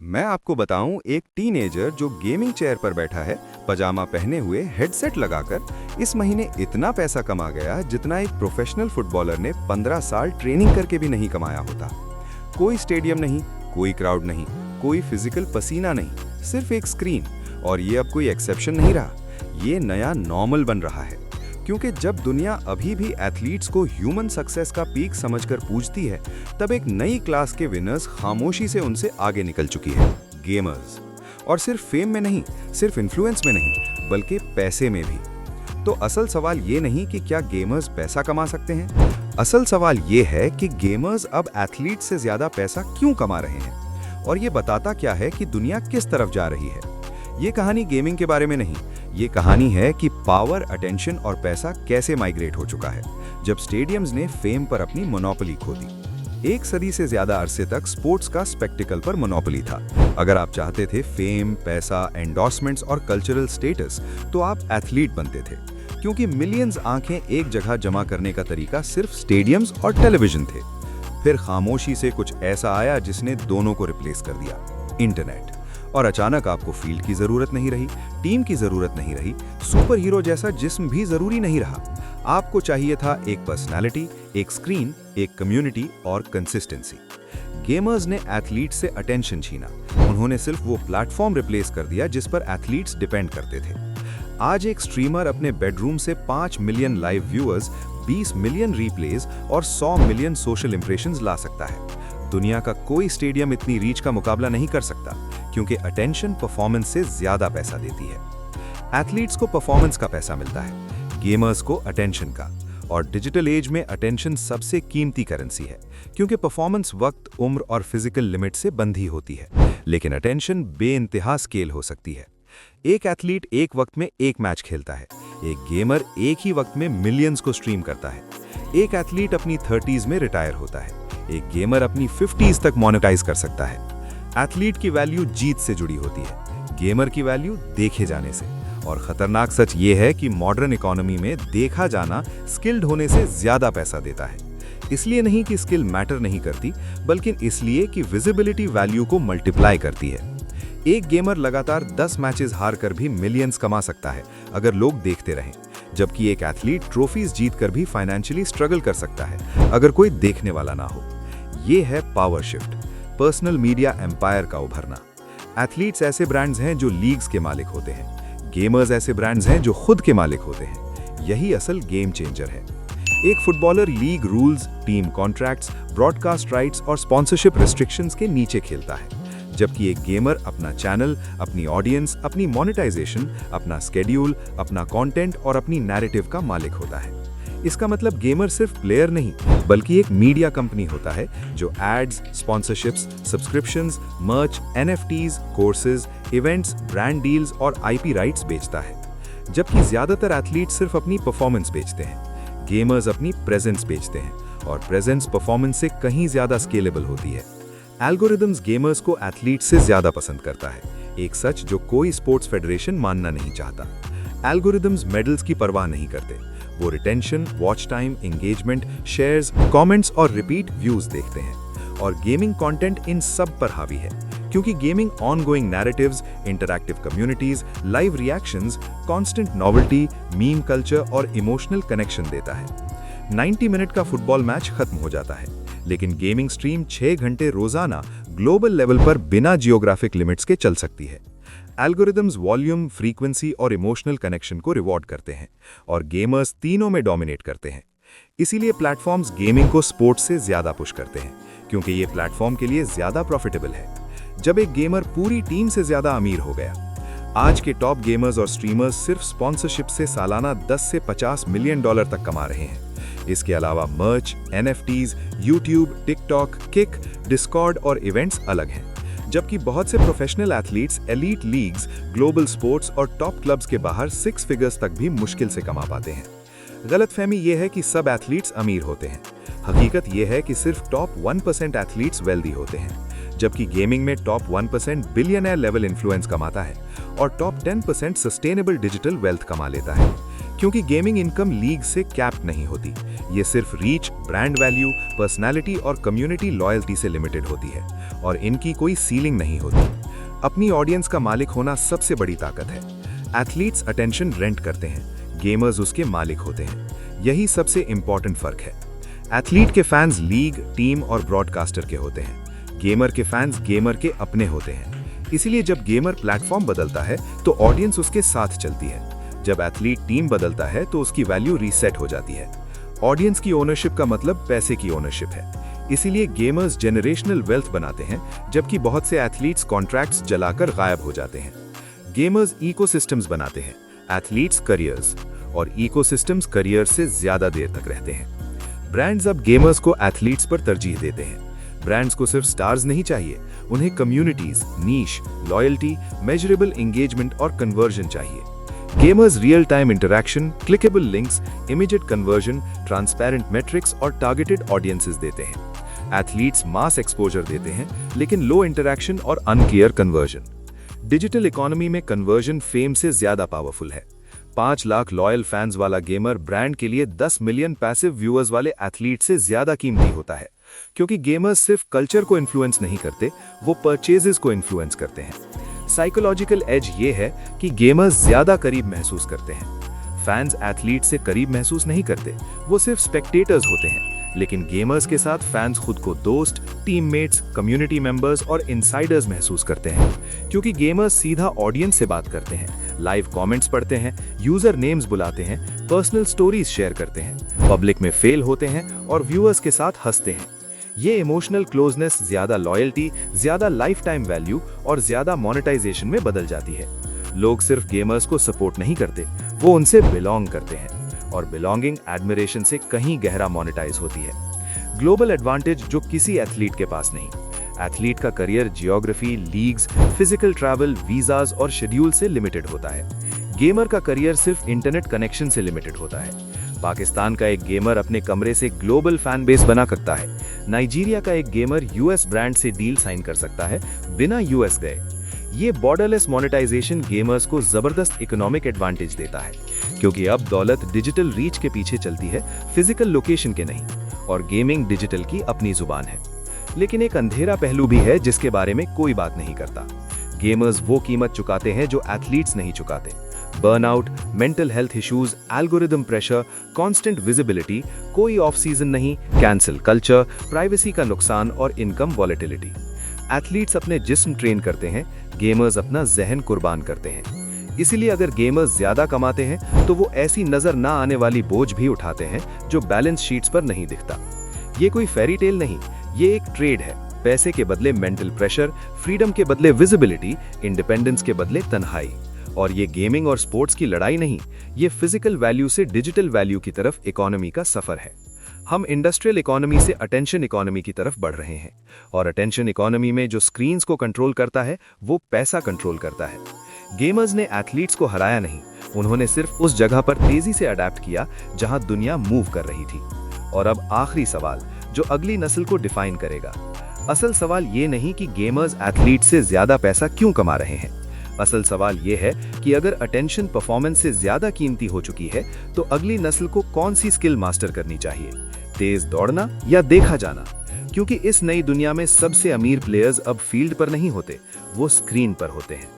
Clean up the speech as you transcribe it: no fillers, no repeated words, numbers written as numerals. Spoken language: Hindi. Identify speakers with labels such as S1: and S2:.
S1: मैं आपको बताऊं, एक टीनेजर जो गेमिंग चेयर पर बैठा है, पजामा पहने हुए हेडसेट लगाकर इस महीने इतना पैसा कमा गया जितना एक प्रोफेशनल फुटबॉलर ने 15 साल ट्रेनिंग करके भी नहीं कमाया होता। कोई स्टेडियम नहीं, कोई क्राउड नहीं, कोई फिजिकल पसीना नहीं, सिर्फ एक स्क्रीन। और ये अब कोई एक्सेप्शन नहीं रहा, ये नया नॉर्मल बन रहा है। क्योंकि जब दुनिया अभी भी एथलीट्स को ह्यूमन सक्सेस का पीक समझकर पूछती है, तब एक नई क्लास के विनर्स खामोशी से उनसे आगे निकल चुकी है, गेमर्स। और सिर्फ फेम में नहीं, सिर्फ इन्फ्लुएंस में नहीं, बल्कि पैसे में भी। तो असल सवाल ये नहीं कि क्या गेमर्स पैसा कमा सकते हैं, असल सवाल ये है कि गेमर्स अब एथलीट से ज्यादा पैसा क्यों कमा रहे हैं। और ये बताता क्या है कि दुनिया किस तरफ जा रही है। ये कहानी गेमिंग के बारे में नहीं, ये कहानी है कि पावर, अटेंशन और पैसा कैसे माइग्रेट हो चुका है जब स्टेडियम्स ने फेम पर अपनी मोनोपोली खो दी। एक सदी से ज्यादा अरसे तक स्पोर्ट्स का स्पेक्टिकल पर मोनोपोली था। अगर आप चाहते थे फेम, पैसा, एंडोर्समेंट्स और कल्चरल स्टेटस, तो आप एथलीट बनते थे, क्योंकि मिलियंस आंखें एक जगह जमा करने का तरीका सिर्फ स्टेडियम्स और टेलीविजन थे। फिर खामोशी से कुछ ऐसा आया जिसने दोनों को रिप्लेस कर दिया, इंटरनेट। और अचानक आपको फील्ड की जरूरत नहीं रही, टीम की जरूरत नहीं रही, सुपर हीरो जैसा जिस्म भी जरूरी नहीं रहा। आपको चाहिए था एक पर्सनालिटी, एक स्क्रीन, एक कम्युनिटी और कंसिस्टेंसी। गेमर्स ने एथलीट से अटेंशन छीना। उन्होंने सिर्फ वो प्लेटफॉर्म रिप्लेस कर दिया जिस पर एथलीट्स डिपेंड करते थे। आज एक स्ट्रीमर अपने बेडरूम से 5 मिलियन लाइव व्यूअर्स, 20 मिलियन रीप्लेज और 100 मिलियन सोशल इंप्रेशंस ला सकता है। दुनिया का कोई स्टेडियम इतनी रीच का मुकाबला नहीं कर सकता, क्योंकि अटेंशन परफॉर्मेंस से ज्यादा पैसा देती है। एथलीट्स को परफॉर्मेंस का पैसा मिलता है, गेमर्स को अटेंशन का। और डिजिटल एज में अटेंशन सबसे कीमती करेंसी है, क्योंकि परफॉर्मेंस वक्त, उम्र और फिजिकल लिमिट से बंधी होती है, लेकिन अटेंशन बेइंतहा स्केल हो सकती है। एक एथलीट एक वक्त में एक मैच खेलता है, एक गेमर एक ही वक्त में मिलियंस को स्ट्रीम करता है। एक एथलीट अपनी 30s में रिटायर होता है, एक गेमर अपनी 50s तक मोनेटाइज कर सकता है। एथलीट की वैल्यू जीत से जुड़ी होती है, गेमर की वैल्यू देखे जाने से। और खतरनाक सच ये है कि मॉडर्न इकोनॉमी में देखा जाना स्किल्ड होने से ज्यादा पैसा देता है। इसलिए नहीं कि स्किल मैटर नहीं करती, बल्कि इसलिए कि विजिबिलिटी वैल्यू को मल्टीप्लाई करती है। एक गेमर लगातार 10 मैचेस हार कर भी मिलियंस कमा सकता है अगर लोग देखते रहें, जबकि एक एथलीट ट्रॉफीज जीतकर भी फाइनेंशियली स्ट्रगल कर सकता है अगर कोई देखने वाला ना हो। ये है power shift, personal media empire का उभरना। एथलीट्स ऐसे ब्रांड्स हैं जो लीग्स के मालिक होते हैं, गेमर्स ऐसे ब्रांड्स हैं जो खुद के मालिक होते हैं। यही असल गेम चेंजर है। एक footballer league rules, team contracts, broadcast rights और स्पॉन्सरशिप रिस्ट्रिक्शंस के नीचे खेलता है, जबकि एक गेमर अपना चैनल, अपनी ऑडियंस, अपनी मोनेटाइजेशन, अपना स्केड्यूल, अपना कंटेंट और अपनी नैरेटिव का मालिक होता है। इसका मतलब गेमर सिर्फ प्लेयर नहीं, बल्कि एक मीडिया कंपनी होता है जो एड्स, स्पॉन्सरशिप्स, सब्सक्रिप्शंस, मर्च, NFTs, courses, events, brand deals और आईपी राइट्स बेचता है। जबकि ज्यादातर एथलीट सिर्फ अपनी परफॉर्मेंस बेचते हैं, गेमर्स अपनी प्रेजेंस बेचते हैं, और प्रेजेंस परफॉर्मेंस से कहीं ज्यादा स्केलेबल होती है। एल्गोरिदम्स गेमर्स को एथलीट से ज्यादा पसंद करता है, एक सच जो कोई स्पोर्ट्स फेडरेशन मानना नहीं चाहता। एल्गोरिदम्स मेडल्स की परवाह नहीं करते, वो retention, watch time, engagement, shares, comments और रिपीट व्यूज देखते हैं। और गेमिंग कंटेंट इन सब पर हावी है, क्योंकि gaming ongoing narratives, interactive communities, live reactions, constant novelty, meme culture और इमोशनल कनेक्शन देता है। 90 मिनट का फुटबॉल मैच खत्म हो जाता है, लेकिन गेमिंग स्ट्रीम 6 घंटे रोजाना ग्लोबल लेवल पर बिना जियोग्राफिक लिमिट्स के चल सकती है। एल्गोरिदम्स वॉल्यूम, फ्रीक्वेंसी और इमोशनल कनेक्शन को रिवॉर्ड करते हैं, और गेमर्स तीनों में डोमिनेट करते हैं। इसीलिए प्लेटफॉर्म्स गेमिंग को स्पोर्ट्स से ज्यादा पुश करते हैं, क्योंकि ये प्लेटफॉर्म के लिए ज्यादा प्रॉफिटेबल है। जब एक गेमर पूरी टीम से ज्यादा अमीर हो गया। आज के टॉप गेमर्स और स्ट्रीमर्स सिर्फ स्पॉन्सरशिप से सालाना 10 से 50 मिलियन डॉलर तक कमा रहे हैं। इसके अलावा मर्च, NFTs, YouTube, TikTok, kick, Discord और इवेंट्स अलग हैं। जबकि बहुत से professional athletes elite leagues, global sports और टॉप क्लब्स के बाहर 6 फिगर्स तक भी मुश्किल से कमा पाते हैं। गलतफहमी यह है कि सब एथलीट्स अमीर होते हैं। हकीकत यह है कि सिर्फ टॉप 1% एथलीट्स वेल्दी होते हैं, जबकि गेमिंग में टॉप 1% बिलियनर लेवल इन्फ्लुएंस कमाता है और टॉप 10% सस्टेनेबल डिजिटल वेल्थ कमा लेता है। क्योंकि गेमिंग इनकम लीग से कैप नहीं होती, ये सिर्फ रीच, ब्रांड वैल्यू, पर्सनालिटी और कम्युनिटी लॉयल्टी से लिमिटेड होती है, और इनकी कोई सीलिंग नहीं होती।
S2: अपनी ऑडियंस का मालिक होना सबसे बड़ी ताकत है। एथलीट्स अटेंशन रेंट करते हैं, गेमर्स उसके मालिक होते हैं। यही सबसे इंपॉर्टेंट फर्क है। एथलीट के फैंस लीग, टीम और ब्रॉडकास्टर के होते हैं। गेमर के फैंस गेमर के अपने होते हैं। इसीलिए जब गेमर प्लेटफॉर्म बदलता है तो ऑडियंस उसके साथ चलती है। जब एथलीट टीम बदलता है तो उसकी वैल्यू रीसेट हो जाती है। ऑडियंस की ओनरशिप का मतलब पैसे की ओनरशिप है। इसीलिए गेमर्स जेनरेशनल वेल्थ बनाते हैं, जबकि बहुत से एथलीट्स कॉन्ट्रैक्ट्स जलाकर गायब हो जाते हैं। गेमर्स इकोसिस्टम्स बनाते हैं, एथलीट्स करियर्स, और इकोसिस्टम्स करियर से ज्यादा देर तक रहते हैं। ब्रांड्स अब गेमर्स को एथलीट्स पर तरजीह देते हैं। ब्रांड्स को सिर्फ स्टार्स नहीं चाहिए, उन्हें कम्युनिटीज, नीश, लॉयल्टी, मेजरेबल एंगेजमेंट और कन्वर्जन चाहिए। Gamers real time interaction, clickable links, immediate conversion, transparent matrix और टारगेटेड ऑडियंसेस देते हैं। एथलीट्स मास एक्सपोजर देते हैं, लेकिन लो इंटरैक्शन और अनक्लियर कन्वर्जन। डिजिटल इकोनॉमी में कन्वर्जन फेम से ज्यादा पावरफुल है। 5 लाख लॉयल फैंस वाला गेमर ब्रांड के लिए 10 मिलियन पैसिव व्यूअर्स वाले एथलीट से ज्यादा कीमती होता है, क्योंकि गेमर्स सिर्फ कल्चर को इन्फ्लुएंस नहीं करते, वो परचेजेस को इन्फ्लुएंस करते हैं। साइकोलॉजिकल एज ये है कि गेमर्स ज्यादा करीब महसूस करते हैं। फैंस एथलीट से करीब महसूस नहीं करते, वो सिर्फ स्पेक्टेटर्स होते हैं। लेकिन गेमर्स के साथ फैंस खुद को दोस्त, टीममेट्स, कम्युनिटी मेंबर्स और इनसाइडर्स महसूस करते हैं, क्योंकि गेमर्स सीधा ऑडियंस से बात करते हैं, लाइव कमेंट्स पढ़ते हैं, यूजर नेम्स बुलाते हैं, पर्सनल स्टोरीज शेयर करते हैं, पब्लिक में फेल होते हैं और व्यूअर्स के साथ हंसते हैं। ये इमोशनल क्लोजनेस ज्यादा लॉयल्टी, ज्यादा लाइफ टाइम वैल्यू और ज्यादा मोनेटाइजेशन में बदल जाती है। लोग सिर्फ गेमर्स को सपोर्ट नहीं करते, वो उनसे बिलोंग करते हैं, और बिलोंगिंग एडमिरेशन से कहीं गहरा मोनेटाइज होती है। ग्लोबल एडवांटेज जो किसी एथलीट के पास नहीं। एथलीट का career geography, leagues, physical travel, visas और शेड्यूल से लिमिटेड होता है। गेमर का करियर सिर्फ इंटरनेट कनेक्शन से लिमिटेड होता है। पाकिस्तान का एक गेमर अपने कमरे से ग्लोबल फैन बेस बना सकता है। नाइजीरिया का एक गेमर यूएस ब्रांड से डील साइन कर सकता है बिना यूएस गए। ये बॉर्डरलेस मोनेटाइजेशन गेमर्स को जबरदस्त इकोनॉमिक एडवांटेज देता है, क्योंकि अब दौलत डिजिटल रीच के पीछे चलती है, फिजिकल लोकेशन के नहीं, और गेमिंग डिजिटल की अपनी जुबान है। लेकिन एक अंधेरा पहलू भी है जिसके बारे में कोई बात नहीं करता। गेमर्स वो कीमत चुकाते हैं जो एथलीट्स नहीं चुकाते। Burnout, mental health issues, algorithm pressure, constant visibility, कोई ऑफ सीजन नहीं, कैंसिल कल्चर, प्राइवेसी का नुकसान और इनकम वॉलेटिलिटी। एथलीट्स अपने जिस्म ट्रेन करते हैं, गेमर्स अपना जहन कुर्बान करते हैं। इसीलिए अगर गेमर्स ज्यादा कमाते हैं तो वो ऐसी नजर ना आने वाली बोझ भी उठाते हैं जो बैलेंस शीट्स पर नहीं दिखता। ये कोई फेरी टेल नहीं, ये एक ट्रेड है। पैसे के बदले मेंटल प्रेशर, फ्रीडम के बदले विजिबिलिटी, इंडिपेंडेंस के बदले तन्हाई। और ये गेमिंग और स्पोर्ट्स की लड़ाई नहीं, ये फिजिकल वैल्यू से डिजिटल वैल्यू की तरफ इकोनॉमी का सफर है। हम इंडस्ट्रियल इकोनॉमी से अटेंशन इकोनॉमी की तरफ बढ़ रहे हैं, और अटेंशन इकोनॉमी में जो स्क्रीन्स को कंट्रोल करता है वो पैसा कंट्रोल करता है। गेमर्स ने एथलीट्स को हराया नहीं, उन्होंने सिर्फ उस जगह पर तेजी से अडेप्ट किया जहां दुनिया मूव कर रही थी। और अब आखिरी सवाल जो अगली नस्ल को डिफाइन करेगा। असल सवाल ये नहीं कि गेमर्स एथलीट से ज्यादा पैसा क्यों कमा रहे हैं। असल सवाल ये है कि अगर अटेंशन परफॉर्मेंस से ज्यादा कीमती हो चुकी है तो अगली नस्ल को कौन सी स्किल मास्टर करनी चाहिए, तेज दौड़ना या देखा जाना। क्योंकि इस नई दुनिया में सबसे अमीर प्लेयर्स अब फील्ड पर नहीं होते, वो स्क्रीन पर होते हैं।